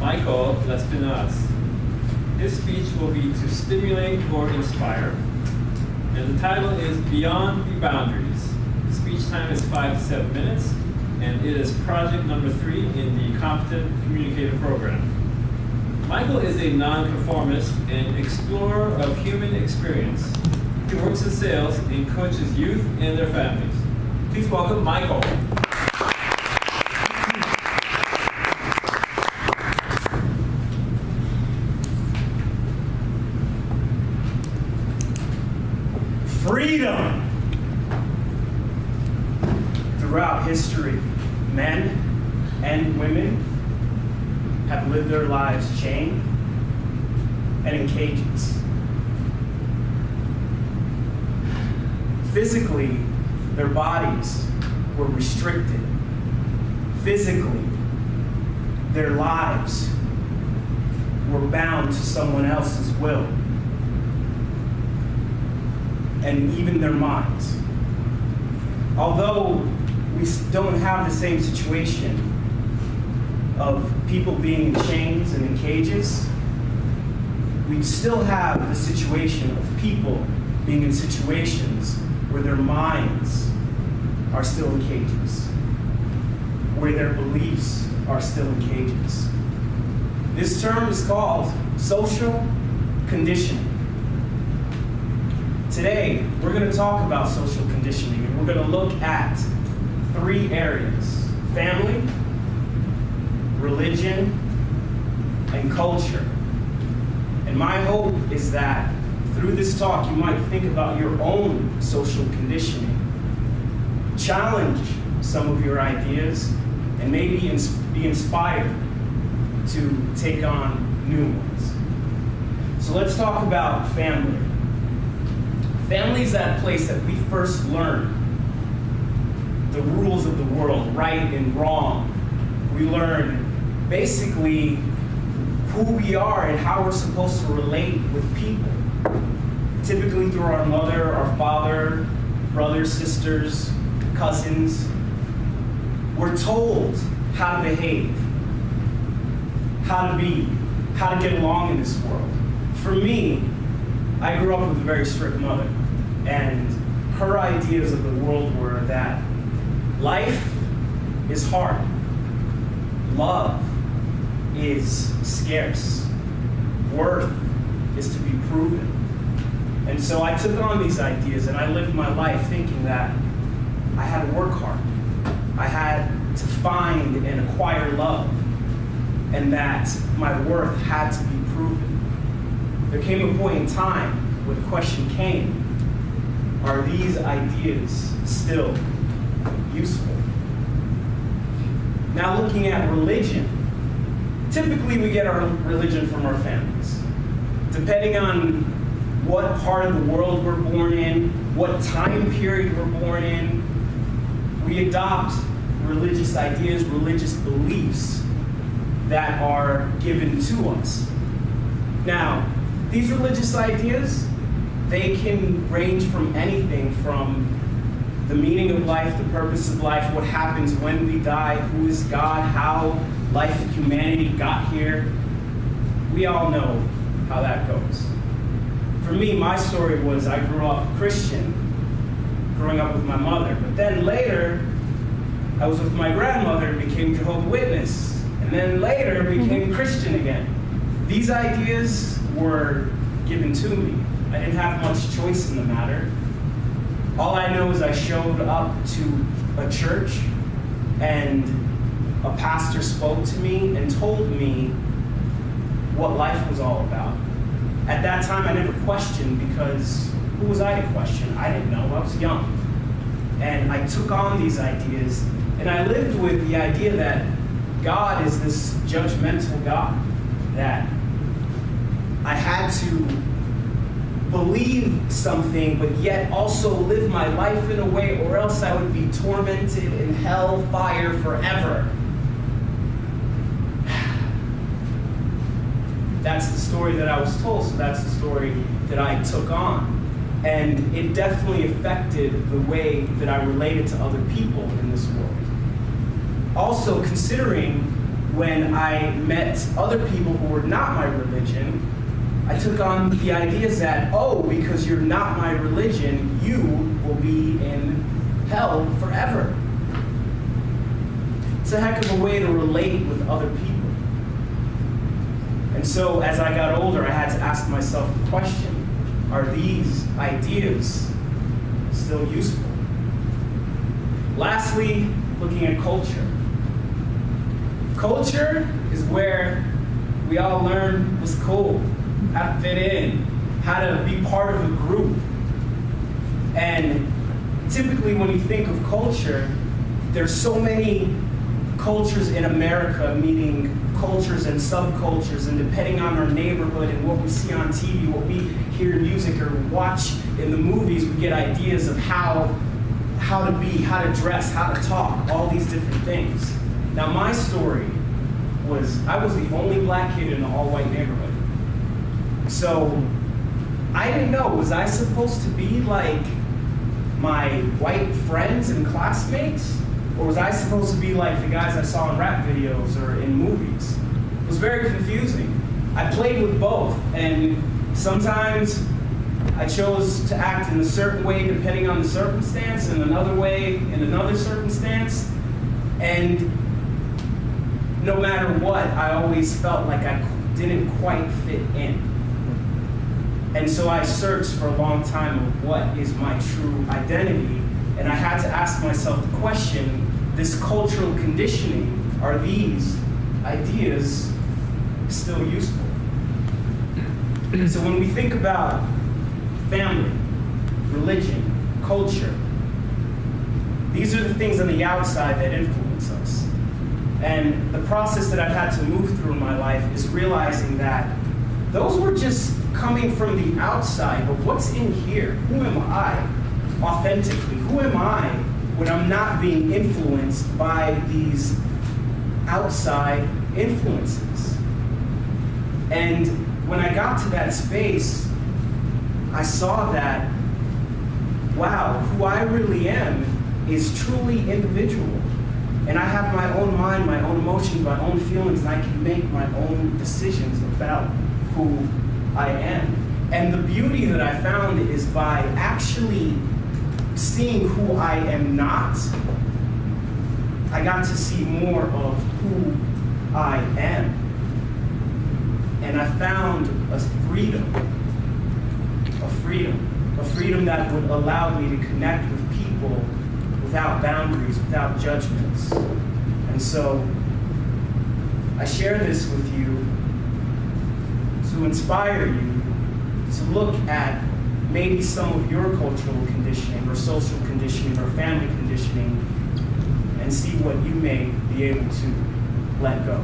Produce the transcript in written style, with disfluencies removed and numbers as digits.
Michael Lespinasse. His speech will be to stimulate or inspire, and the title is Beyond the Boundaries. The speech time is 5 to 7 minutes, and it is project number 3 in the Competent Communicator program. Michael is a nonconformist and explorer of human experience. He works in sales and coaches youth and their families. Please welcome Michael. Freedom! Throughout history, men and women have lived their lives chained and in cages. Physically, their bodies were restricted. Physically, their lives were bound to someone else's will, and even their minds. Although we don't have the same situation of people being in chains and in cages, we still have the situation of people being in situations where their minds are still in cages, where their beliefs are still in cages. This term is called social conditioning. Today, we're going to talk about social conditioning, and we're going to look at 3 areas: family, religion, and culture. And my hope is that through this talk, you might think about your own social conditioning, challenge some of your ideas, and maybe be inspired to take on new ones. So let's talk about family. Family is that place that we first learn the rules of the world, right and wrong. We learn basically who we are and how we're supposed to relate with people. Typically through our mother, our father, brothers, sisters, cousins. We're told how to behave, how to be, how to get along in this world. For me, I grew up with a very strict mother, and her ideas of the world were that life is hard, love is scarce, worth is to be proven. And so I took on these ideas and I lived my life thinking that I had to work hard. I had to find and acquire love, and that my worth had to be proven. There came a point in time where the question came, are these ideas still useful? Now looking at religion, typically we get our religion from our families. Depending on what part of the world we're born in, what time period we're born in, we adopt religious ideas, religious beliefs that are given to us. Now, these religious ideas, they can range from anything from the meaning of life, the purpose of life, what happens when we die, who is God, how life and humanity got here. We all know how that goes. For me, my story was I grew up Christian, growing up with my mother, but then later, I was with my grandmother and became Jehovah's Witness, and then later became Christian again. These ideas were given to me. I didn't have much choice in the matter. All I know is I showed up to a church and a pastor spoke to me and told me what life was all about. At that time, I never questioned, because who was I to question? I didn't know. I was young. And I took on these ideas, and I lived with the idea that God is this judgmental God, that I had to believe something, but yet also live my life in a way, or else I would be tormented in hell fire forever. That's the story that I was told, so that's the story that I took on. And it definitely affected the way that I related to other people in this world. Also, considering when I met other people who were not my religion, I took on the ideas that, oh, because you're not my religion, you will be in hell forever. It's a heck of a way to relate with other people. And so as I got older, I had to ask myself the question, are these ideas still useful? Lastly, looking at culture. Culture is where we all learn what's cool, how to fit in, how to be part of a group. And typically when you think of culture, there's so many cultures in America, meaning cultures and subcultures, and depending on our neighborhood and what we see on TV, what we hear in music or watch in the movies, we get ideas of how to be, how to dress, how to talk, all these different things. Now my story was, I was the only black kid in an all-white neighborhood. So I didn't know, was I supposed to be like my white friends and classmates? Or was I supposed to be like the guys I saw in rap videos or in movies? It was very confusing. I played with both, and sometimes I chose to act in a certain way depending on the circumstance, and another way in another circumstance. And no matter what, I always felt like I didn't quite fit in. And so I searched for a long time of what is my true identity, and I had to ask myself the question, this cultural conditioning, are these ideas still useful? So when we think about family, religion, culture, these are the things on the outside that influence us. And the process that I've had to move through in my life is realizing that those were just coming from the outside, but what's in here? Who am I authentically? Who am I when I'm not being influenced by these outside influences? And when I got to that space, I saw that, wow, who I really am is truly individual. And I have my own mind, my own emotions, my own feelings, and I can make my own decisions about who I am. And the beauty that I found is by actually seeing who I am not, I got to see more of who I am. And I found a freedom that would allow me to connect with people without boundaries, without judgments. And so I share this with you to inspire you to look at maybe some of your cultural conditioning or social conditioning or family conditioning and see what you may be able to let go.